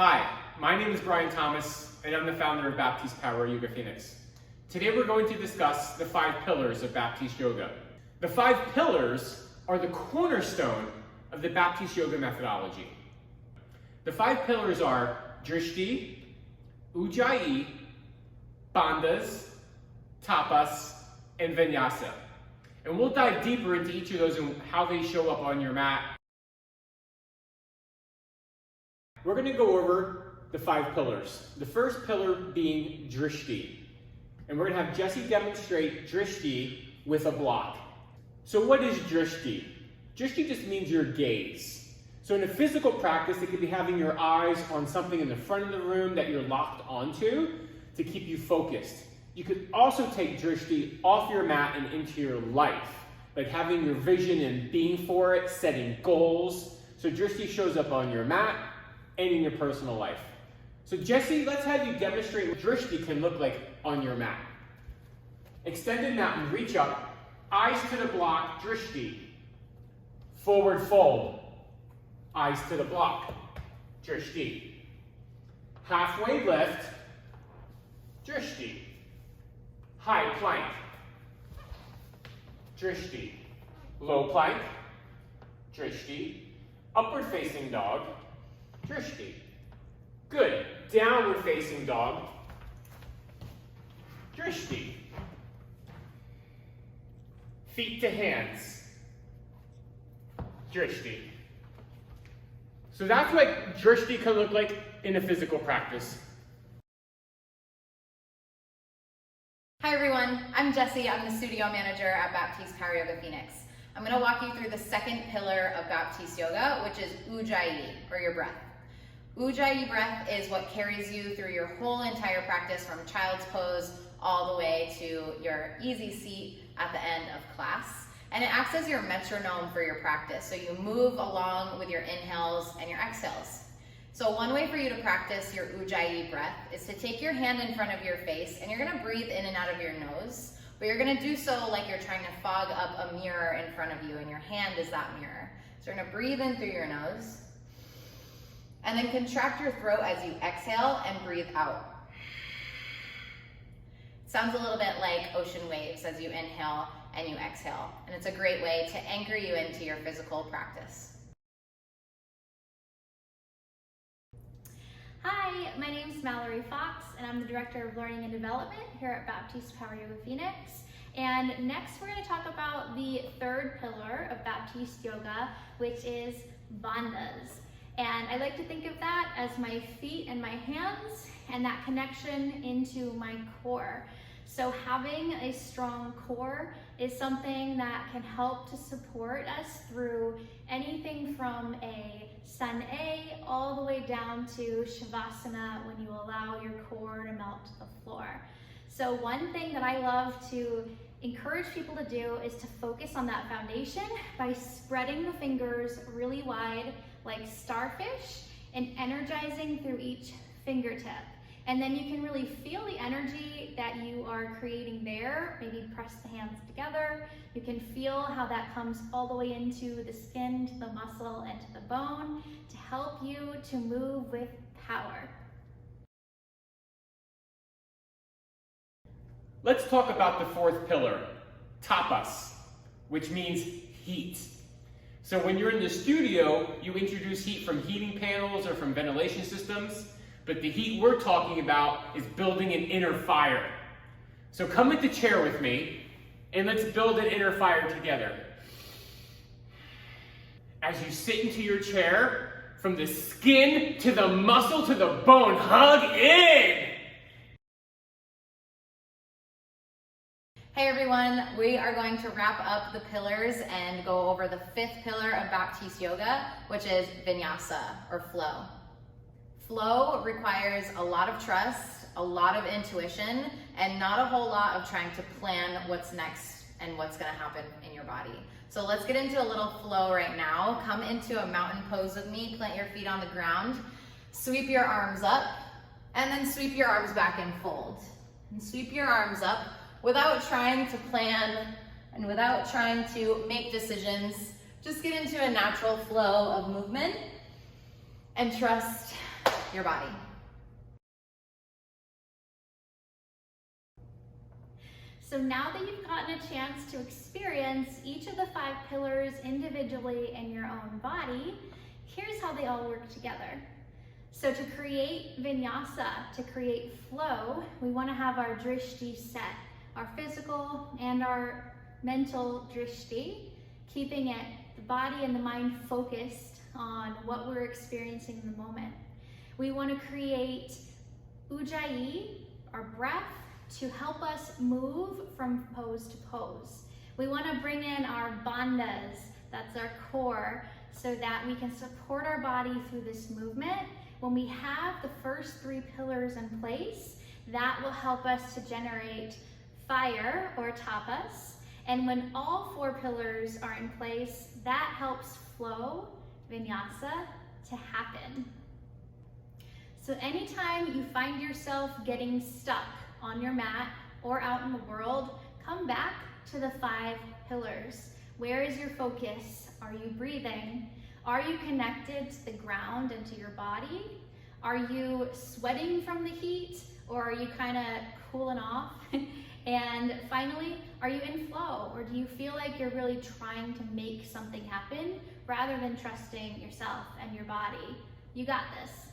Hi, my name is Brian Thomas, and I'm the founder of Baptiste Power Yoga Phoenix. Today we're going to discuss the 5 pillars of Baptiste Yoga. The 5 pillars are the cornerstone of the Baptiste Yoga methodology. The 5 pillars are drishti, ujjayi, bandhas, tapas, and vinyasa. And we'll dive deeper into each of those and how they show up on your mat. We're going to go over the 5 pillars. The first pillar being drishti. And we're going to have Jesse demonstrate drishti with a block. So what is drishti? Drishti just means your gaze. So in a physical practice, it could be having your eyes on something in the front of the room that you're locked onto to keep you focused. You could also take drishti off your mat and into your life, like having your vision and being for it, setting goals. So drishti shows up on your mat and in your personal life. So Jesse, let's have you demonstrate what drishti can look like on your mat. Extended mountain, reach up, eyes to the block, drishti. Forward fold, eyes to the block, drishti. Halfway lift, drishti. High plank, drishti. Low plank, drishti. Upward facing dog, drishti. Good. Downward facing dog, drishti. Feet to hands, drishti. So that's what drishti can look like in a physical practice. Hi everyone, I'm Jessie. I'm the studio manager at Baptiste Power Yoga Phoenix. I'm going to walk you through the second pillar of Baptiste Yoga, which is ujjayi, or your breath. Ujjayi breath is what carries you through your whole entire practice, from child's pose all the way to your easy seat at the end of class. And it acts as your metronome for your practice. So you move along with your inhales and your exhales. So one way for you to practice your ujjayi breath is to take your hand in front of your face, and you're going to breathe in and out of your nose, but you're going to do so like you're trying to fog up a mirror in front of you, and your hand is that mirror. So you're going to breathe in through your nose, and then contract your throat as you exhale and breathe out. It sounds a little bit like ocean waves as you inhale and you exhale, and it's a great way to anchor you into your physical practice. Hi, my name is Mallory Fox, and I'm the Director of Learning and Development here at Baptiste Power Yoga Phoenix. And next we're going to talk about the third pillar of Baptiste Yoga, which is bandhas. And I like to think of that as my feet and my hands and that connection into my core. So having a strong core is something that can help to support us through anything from a sun A all the way down to shavasana, when you allow your core to melt to the floor. So one thing that I love to encourage people to do is to focus on that foundation by spreading the fingers really wide like starfish and energizing through each fingertip. And then you can really feel the energy that you are creating there. Maybe press the hands together. You can feel how that comes all the way into the skin, to the muscle, and to the bone to help you to move with power. Let's talk about the 4th pillar, tapas, which means heat. So when you're in the studio, you introduce heat from heating panels or from ventilation systems. But the heat we're talking about is building an inner fire. So come at the chair with me, and let's build an inner fire together. As you sit into your chair, from the skin to the muscle to the bone, hug in! Hey everyone, we are going to wrap up the pillars and go over the 5th pillar of Baptiste Yoga, which is vinyasa, or flow. Flow requires a lot of trust, a lot of intuition, and not a whole lot of trying to plan what's next and what's going to happen in your body. So let's get into a little flow right now. Come into a mountain pose with me, plant your feet on the ground, sweep your arms up, and then sweep your arms back and fold. And sweep your arms up without trying to plan and without trying to make decisions. Just get into a natural flow of movement and trust your body. So now that you've gotten a chance to experience each of the 5 pillars individually in your own body, here's how they all work together. So to create vinyasa, to create flow, we want to have our drishti set, our physical and our mental drishti, keeping it, the body and the mind focused on what we're experiencing in the moment. We want to create ujjayi, our breath, to help us move from pose to pose. We want to bring in our bandhas, that's our core, so that we can support our body through this movement. When we have the first 3 pillars in place, that will help us to generate fire or tapas. And when all 4 pillars are in place, that helps flow, vinyasa, to happen. So anytime you find yourself getting stuck on your mat or out in the world, come back to the 5 pillars. Where is your focus? Are you breathing? Are you connected to the ground and to your body? Are you sweating from the heat, or are you kind of cooling off? And finally, are you in flow, or do you feel like you're really trying to make something happen rather than trusting yourself and your body? You got this.